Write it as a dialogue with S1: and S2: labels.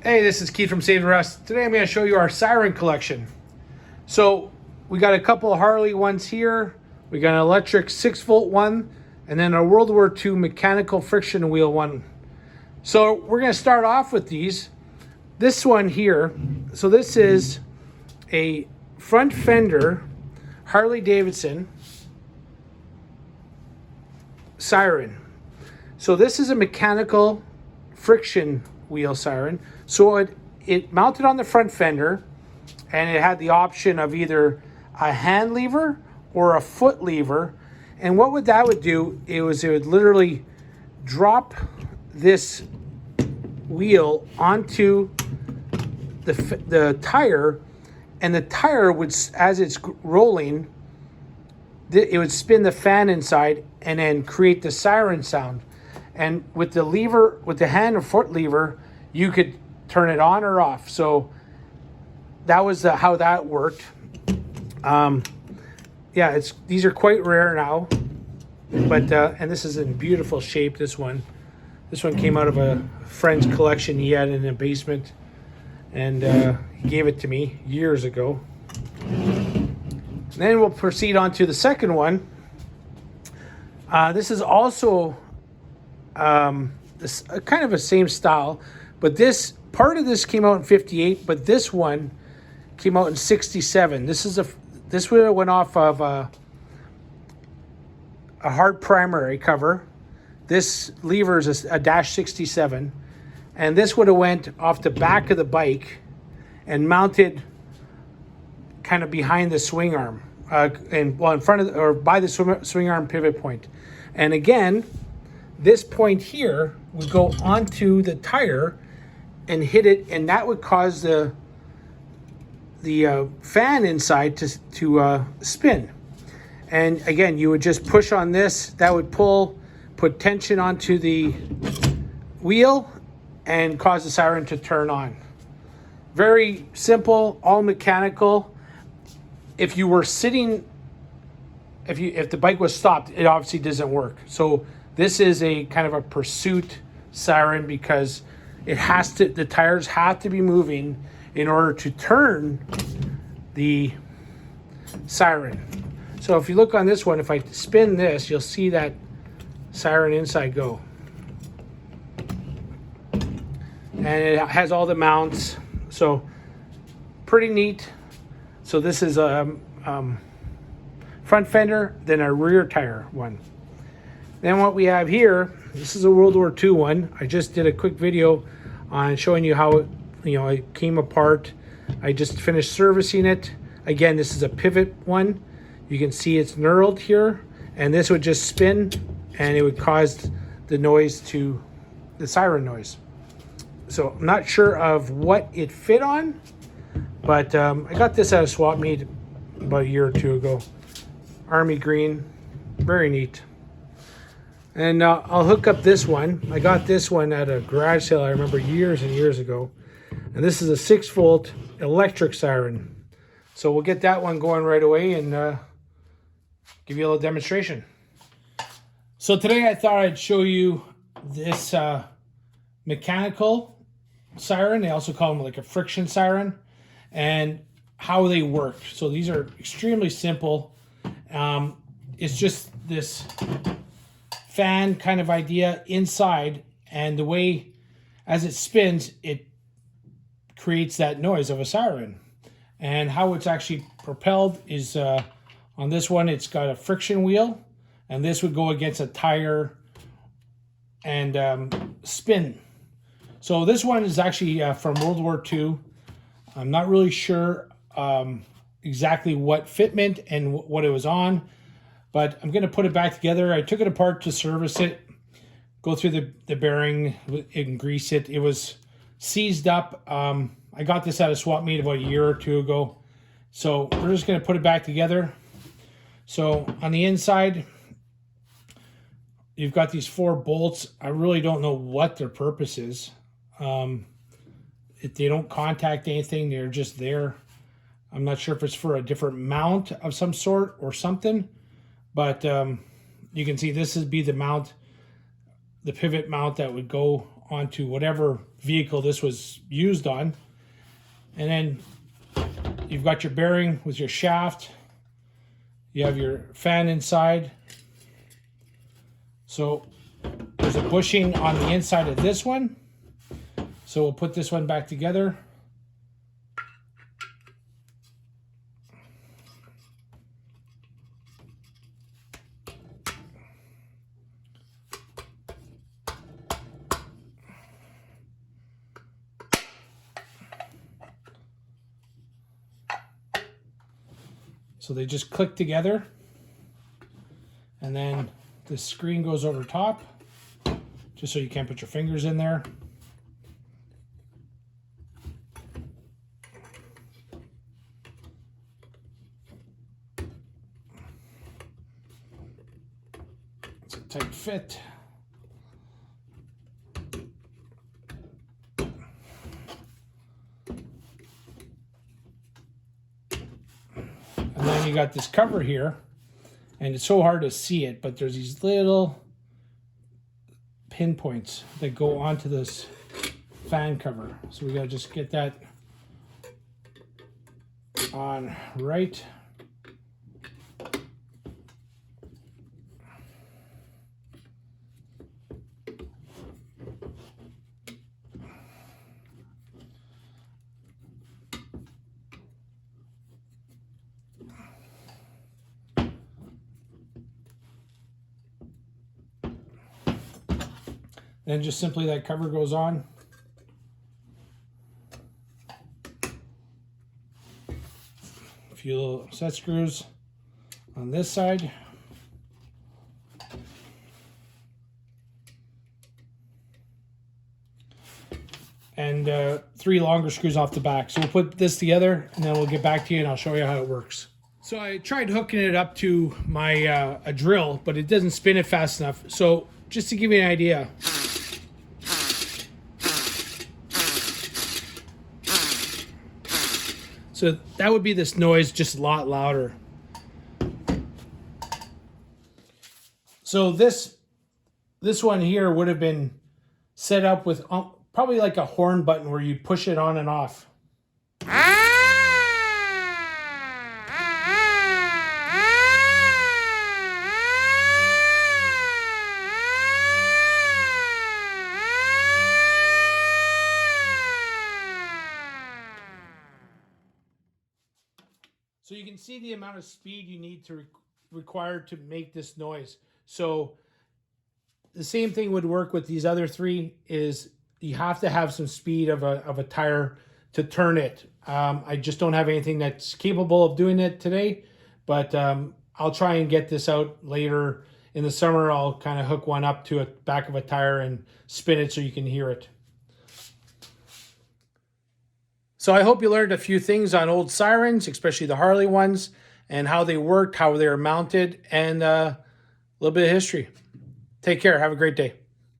S1: Hey, this is Keith from Save the Rust. Today I'm going to show you our siren collection. So we got a couple of Harley ones here. We got an electric 6-volt one, and then a World War II mechanical friction wheel one. So we're going to start off with these. This one here, so this is a front fender Harley Davidson siren. So this is a mechanical friction wheel siren. So it mounted on the front fender, and it had the option of either a hand lever or a foot lever. And what that would do, it would literally drop this wheel onto the tire, and the tire would, as it's rolling, it would spin the fan inside and then create the siren sound. And with the lever, with the hand or foot lever, you could turn it on or off. So that was how that worked. Yeah, these are quite rare now, but and this is in beautiful shape. This one came out of a friend's collection he had in the basement, and he gave it to me years ago. And then we'll proceed on to the second one. This is also this kind of a same style, but this part of this came out in '58, but this one came out in '67. This one went off of a hard primary cover. This lever is a dash 67, and this would have went off the back of the bike and mounted kind of behind the swing arm, in front of or by the swing arm pivot point. And again, this point here would go onto the tire and hit it, and that would cause the fan inside to spin. And again, you would just push on this. That would put tension onto the wheel and cause the siren to turn on. Very simple, all mechanical. If you were sitting, if the bike was stopped, it obviously doesn't work. So this is a kind of a pursuit siren because the tires have to be moving in order to turn the siren. So if you look on this one, if I spin this, you'll see that siren inside go. And it has all the mounts, so pretty neat. So this is a front fender, then a rear tire one. Then what we have here, this is a World War II one. I just did a quick video on showing you how it came apart. I just finished servicing it. Again, this is a pivot one. You can see it's knurled here, and this would just spin, and it would cause the siren noise. So I'm not sure of what it fit on, but I got this at a swap meet about a year or two ago. Army green, very neat. And I'll hook up this one. I got this one at a garage sale, I remember years and years ago. And this is a 6-volt electric siren. So we'll get that one going right away and give you a little demonstration. So today I thought I'd show you this mechanical siren. They also call them like a friction siren, and how they work. So these are extremely simple. It's just this fan kind of idea inside, and the way as it spins, it creates that noise of a siren. And how it's actually propelled is on this one, it's got a friction wheel, and this would go against a tire and spin. So this one is actually from World War II. I'm not really sure exactly what fitment and what it was on, but I'm going to put it back together. I took it apart to service it, go through the bearing and grease it. It was seized up. I got this at a swap meet about a year or two ago. So we're just going to put it back together. So on the inside, you've got these 4 bolts. I really don't know what their purpose is. If they don't contact anything, they're just there. I'm not sure if it's for a different mount of some sort or something, but you can see this would be the mount, the pivot mount that would go onto whatever vehicle this was used on. And then you've got your bearing with your shaft. You have your fan inside. So there's a bushing on the inside of this one. So we'll put this one back together. So they just click together, and then the screen goes over top, just so you can't put your fingers in there. It's a tight fit. And then you got this cover here, and it's so hard to see it, but there's these little pinpoints that go onto this fan cover. So we gotta just get that on right. Then just simply that cover goes on. A few little set screws on this side. And 3 longer screws off the back. So we'll put this together and then we'll get back to you and I'll show you how it works. So I tried hooking it up to my a drill, but it doesn't spin it fast enough. So just to give you an idea, so that would be this noise, just a lot louder. So this one here would have been set up with probably like a horn button where you push it on and off. So you can see the amount of speed you need to require to make this noise. So the same thing would work with these other 3, is you have to have some speed of a tire to turn it. I just don't have anything that's capable of doing it today, but I'll try and get this out later in the summer. I'll kind of hook one up to a back of a tire and spin it so you can hear it. So I hope you learned a few things on old Sirens, especially the Harley ones, and how they worked, how they were mounted, and a little bit of history. Take care. Have a great day.